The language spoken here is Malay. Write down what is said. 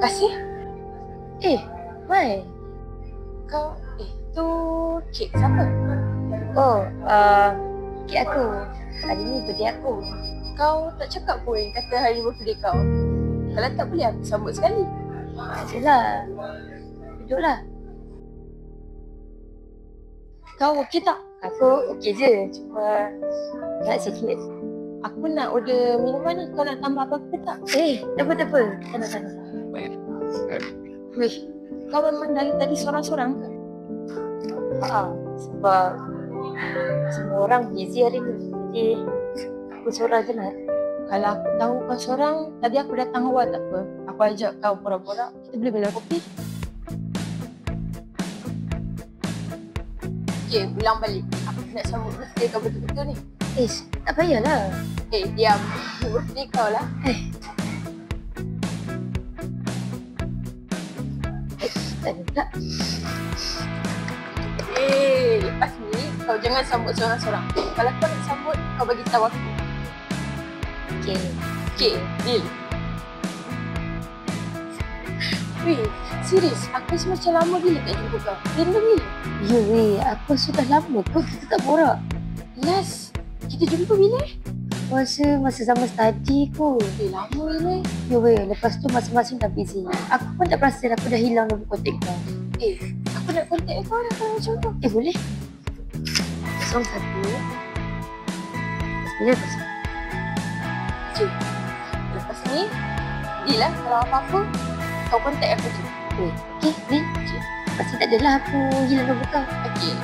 Kasih. Mai. Kau, tu kek siapa? Oh, kek aku. Hari ni birthday aku. Kau tak cakap pun kata hari birthday kau. Kalau tak boleh aku sambut sekali. Adalah. Duduklah. Kau okey tak? Aku okey je. Cuma nak sikit. Aku nak order minuman ni. Kau nak tambah apa-apa tak? Tak apa. Tak nak. Weh, kau memang dari tadi sorang-sorang ke? Sebab semua orang busy hari ni. Jadi aku seorang je nak. Kalau aku tahu kau sorang, tadi aku datang awal tak apa. Aku ajak kau borak-borak. Kita boleh beli kopi. Okay, pulang balik. Aku nak sambut birthday kau betul-betul ni. Tak payahlah. Diam. Birthday kau lah. Tak ada tak. Lepas ni kau jangan sambut seorang-seorang. Kalau kau nak sambut, kau bagi tahu aku. Okay, deal. Weh, serius, aku rasa macam lama gila tak jumpa kau. Random gila. Ya weh, apa sudah lama kau kita tak borak. Last, kita jumpa bila? Rasa masa zaman study kot. Lama gila. Ya weh, lepas tu masing-masing dah busy. Aku pun tak perasan aku dah hilang nombor kontak kau. Aku nak kontak kau nak kalau macam tu. Boleh? 01 9 Cik, lepas ni, deal lah. Kalau apa-apa, kau kontak aku je. Okey, deal. Pasti tak adalah aku hilang nombor kau. Okay.